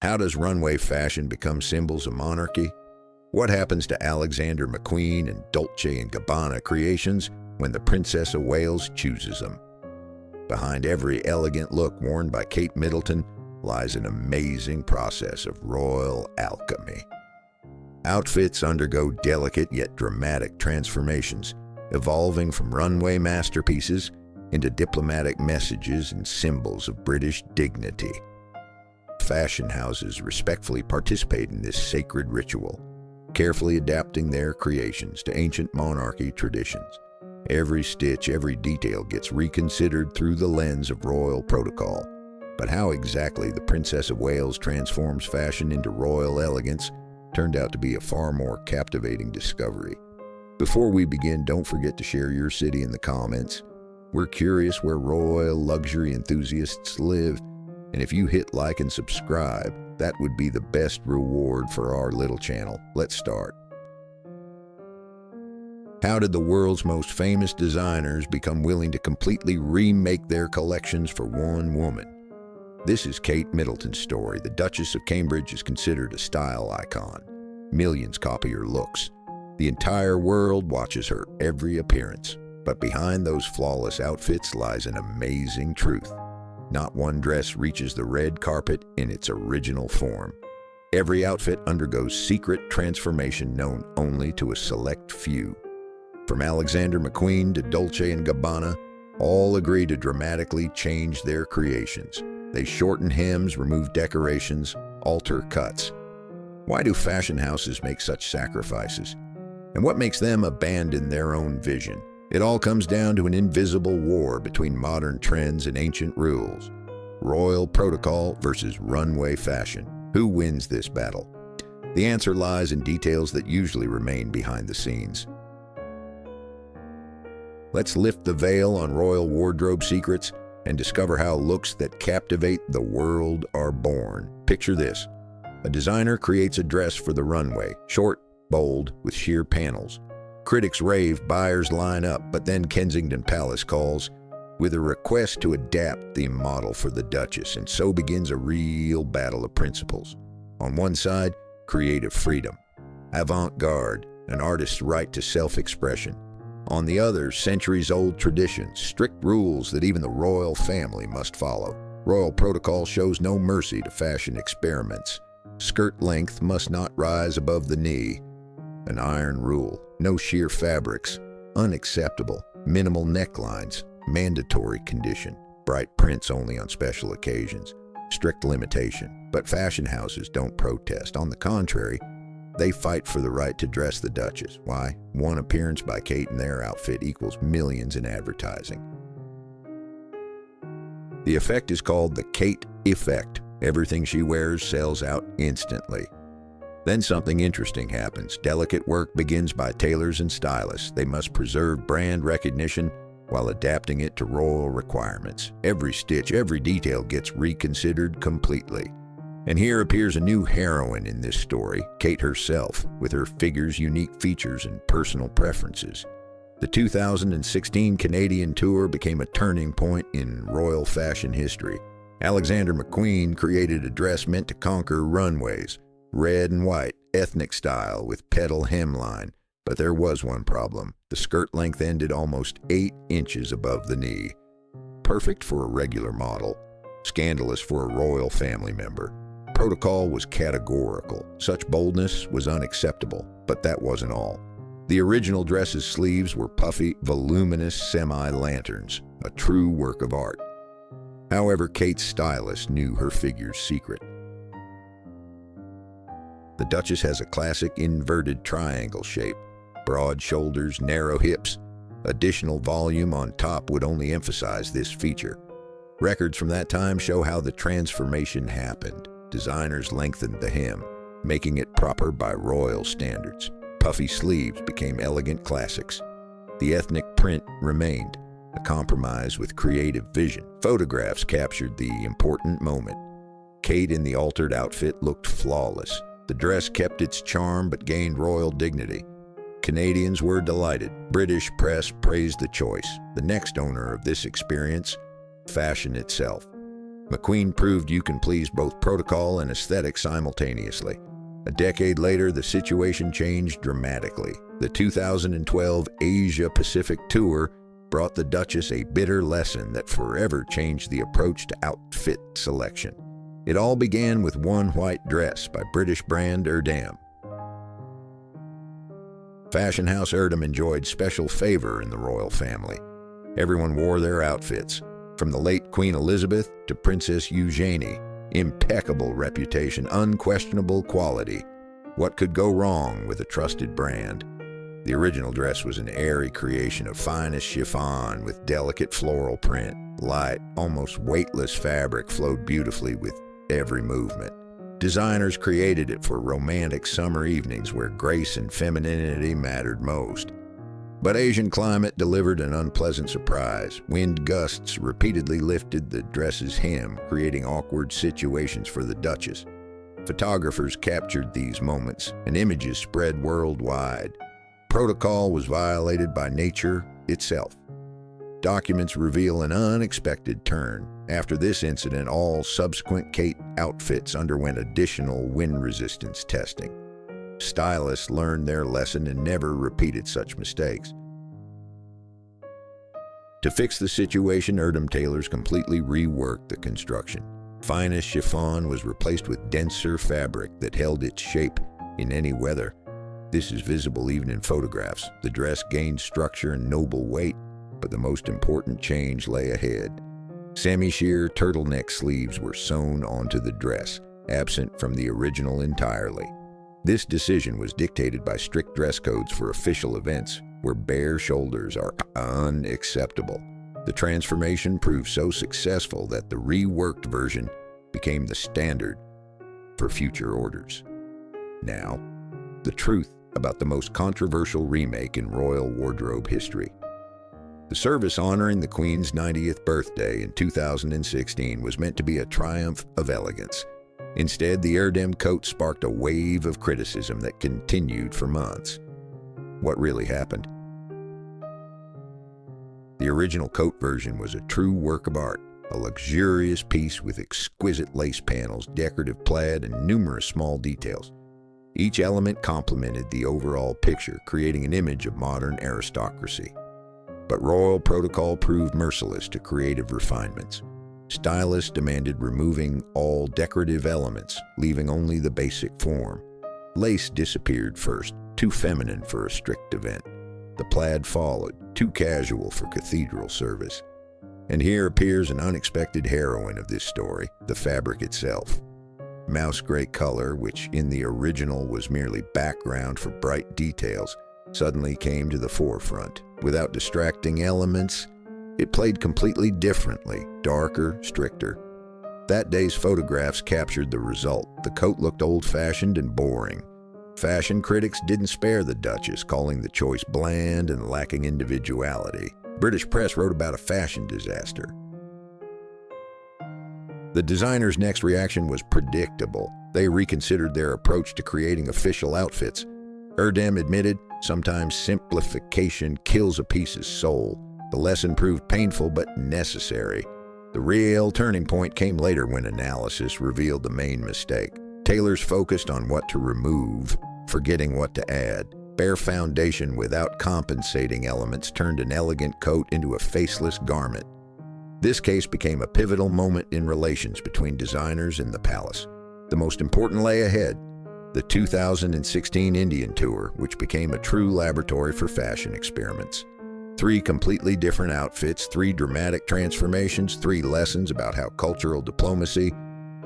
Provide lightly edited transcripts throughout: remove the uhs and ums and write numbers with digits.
How does runway fashion become symbols of monarchy? What happens to Alexander McQueen and Dolce and Gabbana creations when the Princess of Wales chooses them? Behind every elegant look worn by Kate Middleton lies an amazing process of royal alchemy. Outfits undergo delicate yet dramatic transformations, evolving from runway masterpieces into diplomatic messages and symbols of British dignity. Fashion houses respectfully participate in this sacred ritual, carefully adapting their creations to ancient monarchy traditions. Every stitch, every detail gets reconsidered through the lens of royal protocol. But how exactly the Princess of Wales transforms fashion into royal elegance turned out to be a far more captivating discovery. Before we begin, don't forget to share your city in the comments. We're curious where royal luxury enthusiasts live, and if you hit like and subscribe, that would be the best reward for our little channel. Let's start. How did the world's most famous designers become willing to completely remake their collections for one woman? This is Kate Middleton's story. The Duchess of Cambridge is considered a style icon. Millions copy her looks. The entire world watches her every appearance. But behind those flawless outfits lies an amazing truth. Not one dress reaches the red carpet in its original form. Every outfit undergoes secret transformation known only to a select few. From Alexander McQueen to Dolce and Gabbana, all agree to dramatically change their creations. They shorten hems, remove decorations, alter cuts. Why do fashion houses make such sacrifices? And what makes them abandon their own vision? It all comes down to an invisible war between modern trends and ancient rules. Royal protocol versus runway fashion. Who wins this battle? The answer lies in details that usually remain behind the scenes. Let's lift the veil on royal wardrobe secrets and discover how looks that captivate the world are born. Picture this. A designer creates a dress for the runway, short, bold, with sheer panels. Critics rave, buyers line up, but then Kensington Palace calls with a request to adapt the model for the Duchess, and so begins a real battle of principles. On one side, creative freedom, avant-garde, an artist's right to self-expression. On the other, centuries-old traditions, strict rules that even the royal family must follow. Royal protocol shows no mercy to fashion experiments. Skirt length must not rise above the knee. An iron rule, no sheer fabrics, unacceptable. Minimal necklines, mandatory condition. Bright prints only on special occasions. Strict limitation. But fashion houses don't protest. On the contrary, they fight for the right to dress the Duchess. Why? One appearance by Kate in their outfit equals millions in advertising. The effect is called the Kate effect. Everything she wears sells out instantly. Then something interesting happens. Delicate work begins by tailors and stylists. They must preserve brand recognition while adapting it to royal requirements. Every stitch, every detail gets reconsidered completely. And here appears a new heroine in this story, Kate herself, with her figure's unique features and personal preferences. The 2016 Canadian tour became a turning point in royal fashion history. Alexander McQueen created a dress meant to conquer runways, red and white, ethnic style with petal hemline. But there was one problem. The skirt length ended almost 8 inches above the knee. Perfect for a regular model, scandalous for a royal family member. Protocol was categorical. Such boldness was unacceptable, but that wasn't all. The original dress's sleeves were puffy, voluminous semi-lanterns, a true work of art. However, Kate's stylist knew her figure's secret. The Duchess has a classic inverted triangle shape, broad shoulders, narrow hips. Additional volume on top would only emphasize this feature. Records from that time show how the transformation happened. Designers lengthened the hem, making it proper by royal standards. Puffy sleeves became elegant classics. The ethnic print remained, a compromise with creative vision. Photographs captured the important moment. Kate in the altered outfit looked flawless. The dress kept its charm but gained royal dignity. Canadians were delighted. British press praised the choice. The next owner of this experience, fashion itself. McQueen proved you can please both protocol and aesthetic simultaneously. A decade later, the situation changed dramatically. The 2012 Asia-Pacific tour brought the Duchess a bitter lesson that forever changed the approach to outfit selection. It all began with one white dress by British brand Erdem. Fashion house Erdem enjoyed special favor in the royal family. Everyone wore their outfits, from the late Queen Elizabeth to Princess Eugenie. Impeccable reputation, unquestionable quality. What could go wrong with a trusted brand? The original dress was an airy creation of finest chiffon with delicate floral print. Light, almost weightless fabric flowed beautifully with every movement. Designers created it for romantic summer evenings where grace and femininity mattered most. But Asian climate delivered an unpleasant surprise. Wind gusts repeatedly lifted the dress's hem, creating awkward situations for the Duchess. Photographers captured these moments, and images spread worldwide. Protocol was violated by nature itself. Documents reveal an unexpected turn. After this incident, all subsequent Kate outfits underwent additional wind resistance testing. Stylists learned their lesson and never repeated such mistakes. To fix the situation, Erdem tailors completely reworked the construction. Finest chiffon was replaced with denser fabric that held its shape in any weather. This is visible even in photographs. The dress gained structure and noble weight, but the most important change lay ahead. Semi-sheer turtleneck sleeves were sewn onto the dress, absent from the original entirely. This decision was dictated by strict dress codes for official events, where bare shoulders are unacceptable. The transformation proved so successful that the reworked version became the standard for future orders. Now, the truth about the most controversial remake in royal wardrobe history. The service honoring the Queen's 90th birthday in 2016 was meant to be a triumph of elegance. Instead, the Erdem coat sparked a wave of criticism that continued for months. What really happened? The original coat version was a true work of art, a luxurious piece with exquisite lace panels, decorative plaid, and numerous small details. Each element complemented the overall picture, creating an image of modern aristocracy. But royal protocol proved merciless to creative refinements. Stylists demanded removing all decorative elements, leaving only the basic form. Lace disappeared first, too feminine for a strict event. The plaid followed, too casual for cathedral service. And here appears an unexpected heroine of this story, the fabric itself. Mouse gray color, which in the original was merely background for bright details, suddenly came to the forefront. Without distracting elements, it played completely differently, darker, stricter. That day's photographs captured the result. The coat looked old-fashioned and boring. Fashion critics didn't spare the Duchess, calling the choice bland and lacking individuality. British press wrote about a fashion disaster. The designer's next reaction was predictable. They reconsidered their approach to creating official outfits. Erdem admitted, sometimes simplification kills a piece's soul. The lesson proved painful but necessary. The real turning point came later when analysis revealed the main mistake. Tailors focused on what to remove, forgetting what to add. Bare foundation without compensating elements turned an elegant coat into a faceless garment. This case became a pivotal moment in relations between designers and the palace. The most important lay ahead, the 2016 Indian tour, which became a true laboratory for fashion experiments. 3 completely different outfits, 3 dramatic transformations, 3 lessons about how cultural diplomacy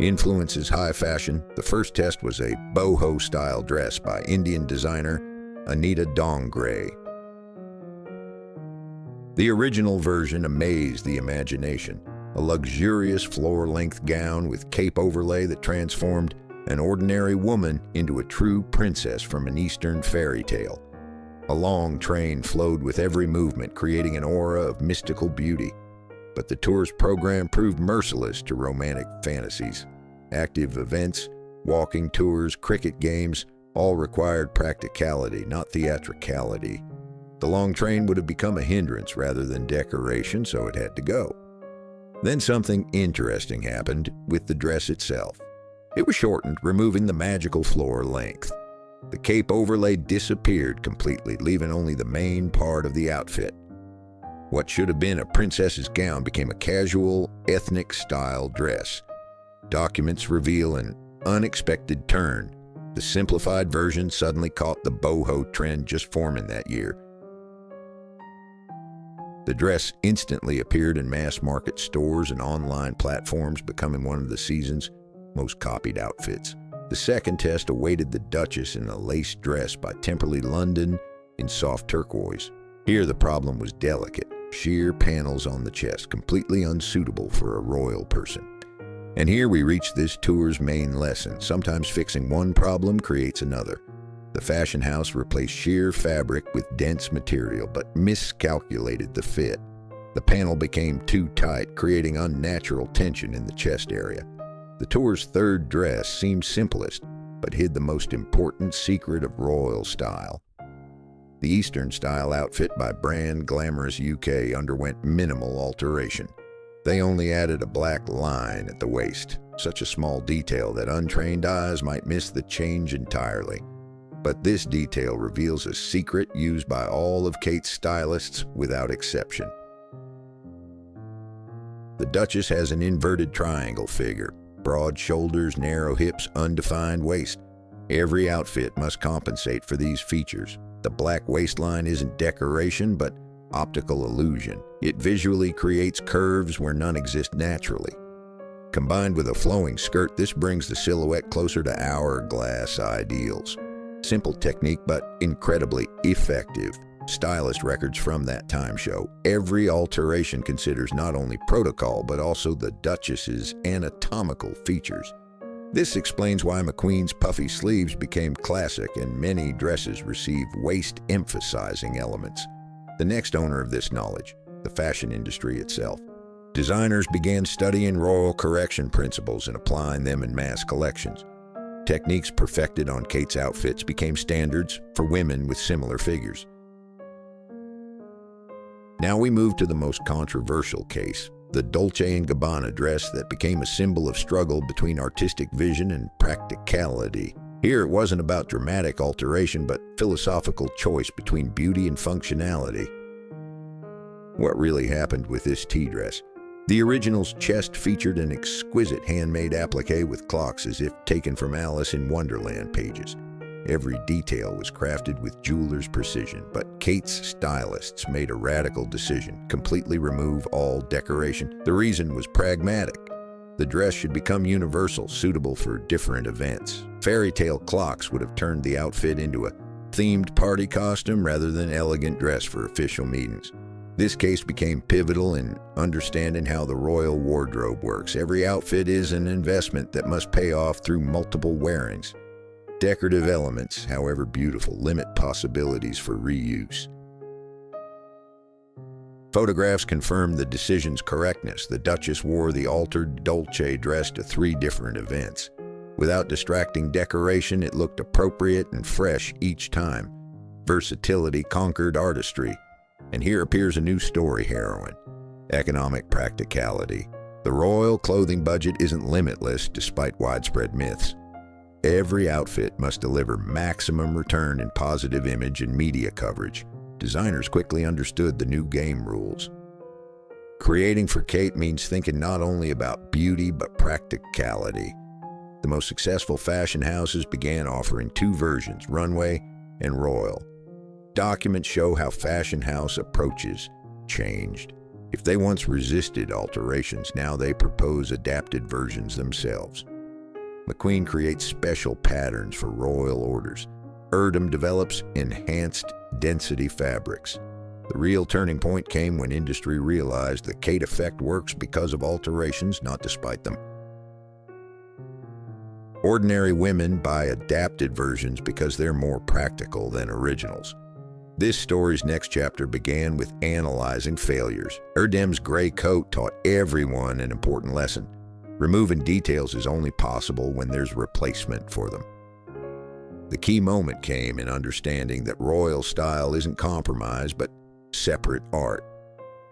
influences high fashion. The first test was a boho-style dress by Indian designer Anita Dongre. The original version amazed the imagination, a luxurious floor-length gown with cape overlay that transformed an ordinary woman into a true princess from an Eastern fairy tale. A long train flowed with every movement, creating an aura of mystical beauty. But the tour's program proved merciless to romantic fantasies. Active events, walking tours, cricket games, all required practicality, not theatricality. The long train would have become a hindrance rather than decoration, so it had to go. Then something interesting happened with the dress itself. It was shortened, removing the magical floor length. The cape overlay disappeared completely, leaving only the main part of the outfit. What should have been a princess's gown became a casual, ethnic-style dress. Documents reveal an unexpected turn. The simplified version suddenly caught the boho trend just forming that year. The dress instantly appeared in mass-market stores and online platforms, becoming one of the season's most copied outfits. The second test awaited the Duchess in a lace dress by Temperley London in soft turquoise. Here the problem was delicate. Sheer panels on the chest, completely unsuitable for a royal person. And here we reach this tour's main lesson. Sometimes fixing one problem creates another. The fashion house replaced sheer fabric with dense material, but miscalculated the fit. The panel became too tight, creating unnatural tension in the chest area. The tour's third dress seemed simplest, but hid the most important secret of royal style. The Eastern-style outfit by brand Glamorous UK underwent minimal alteration. They only added a black line at the waist, such a small detail that untrained eyes might miss the change entirely. But this detail reveals a secret used by all of Kate's stylists without exception. The Duchess has an inverted triangle figure, broad shoulders, narrow hips, undefined waist. Every outfit must compensate for these features. The black waistline isn't decoration, but optical illusion. It visually creates curves where none exist naturally. Combined with a flowing skirt, this brings the silhouette closer to hourglass ideals. Simple technique, but incredibly effective. Stylist records from that time show every alteration considers not only protocol, but also the Duchess's anatomical features. This explains why McQueen's puffy sleeves became classic and many dresses receive waist-emphasizing elements. The next owner of this knowledge, the fashion industry itself. Designers began studying royal correction principles and applying them in mass collections. Techniques perfected on Kate's outfits became standards for women with similar figures. Now we move to the most controversial case, the Dolce Gabbana dress that became a symbol of struggle between artistic vision and practicality. Here it wasn't about dramatic alteration, but philosophical choice between beauty and functionality. What really happened with this tea dress? The original's chest featured an exquisite handmade applique with clocks as if taken from Alice in Wonderland pages. Every detail was crafted with jeweler's precision, but Kate's stylists made a radical decision: completely remove all decoration. The reason was pragmatic. The dress should become universal, suitable for different events. Fairy tale clocks would have turned the outfit into a themed party costume rather than elegant dress for official meetings. This case became pivotal in understanding how the royal wardrobe works. Every outfit is an investment that must pay off through multiple wearings. Decorative elements, however beautiful, limit possibilities for reuse. Photographs confirm the decision's correctness. The Duchess wore the altered Dolce dress to 3 different events. Without distracting decoration, it looked appropriate and fresh each time. Versatility conquered artistry. And here appears a new story heroine: economic practicality. The royal clothing budget isn't limitless despite widespread myths. Every outfit must deliver maximum return in positive image and media coverage. Designers quickly understood the new game rules. Creating for Kate means thinking not only about beauty but practicality. The most successful fashion houses began offering 2 versions, runway and royal. Documents show how fashion house approaches changed. If they once resisted alterations, now they propose adapted versions themselves. McQueen creates special patterns for royal orders. Erdem develops enhanced density fabrics. The real turning point came when industry realized the Kate effect works because of alterations, not despite them. Ordinary women buy adapted versions because they're more practical than originals. This story's next chapter began with analyzing failures. Erdem's gray coat taught everyone an important lesson. Removing details is only possible when there's replacement for them. The key moment came in understanding that royal style isn't compromise, but separate art.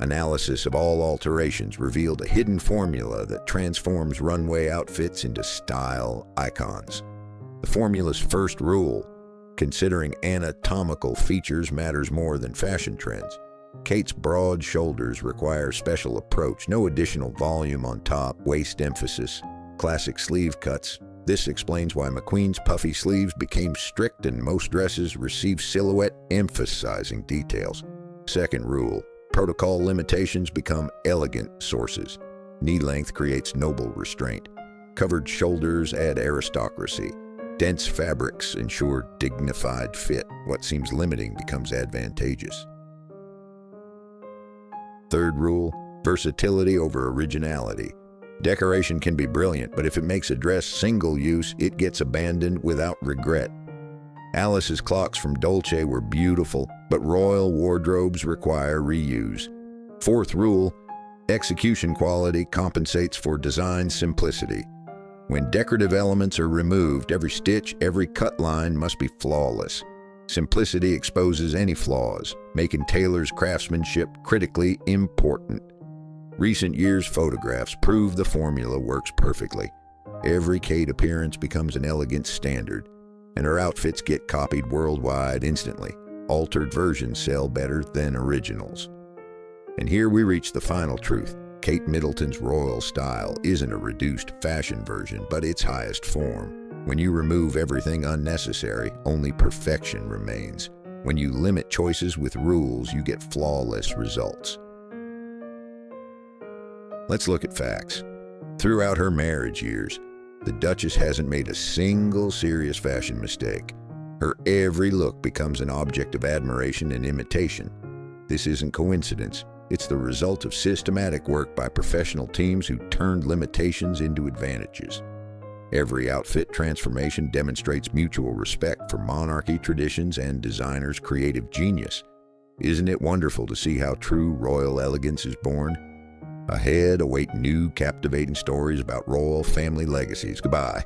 Analysis of all alterations revealed a hidden formula that transforms runway outfits into style icons. The formula's first rule: considering anatomical features matters more than fashion trends. Kate's broad shoulders require special approach, no additional volume on top, waist emphasis, classic sleeve cuts. This explains why McQueen's puffy sleeves became strict and most dresses receive silhouette emphasizing details. Second rule: protocol limitations become elegant sources. Knee length creates noble restraint. Covered shoulders add aristocracy. Dense fabrics ensure dignified fit. What seems limiting becomes advantageous. Third rule: versatility over originality. Decoration can be brilliant, but if it makes a dress single use, it gets abandoned without regret. Alice's clocks from Dolce were beautiful, but royal wardrobes require reuse. Fourth rule: execution quality compensates for design simplicity. When decorative elements are removed, every stitch, every cut line must be flawless. Simplicity exposes any flaws, making tailor's craftsmanship critically important. Recent years' photographs prove the formula works perfectly. Every Kate appearance becomes an elegant standard, and her outfits get copied worldwide instantly. Altered versions sell better than originals. And here we reach the final truth. Kate Middleton's royal style isn't a reduced fashion version, but its highest form. When you remove everything unnecessary, only perfection remains. When you limit choices with rules, you get flawless results. Let's look at facts. Throughout her marriage years, the Duchess hasn't made a single serious fashion mistake. Her every look becomes an object of admiration and imitation. This isn't coincidence. It's the result of systematic work by professional teams who turned limitations into advantages. Every outfit transformation demonstrates mutual respect for monarchy traditions and designers' creative genius. Isn't it wonderful to see how true royal elegance is born? Ahead await new captivating stories about royal family legacies. Goodbye.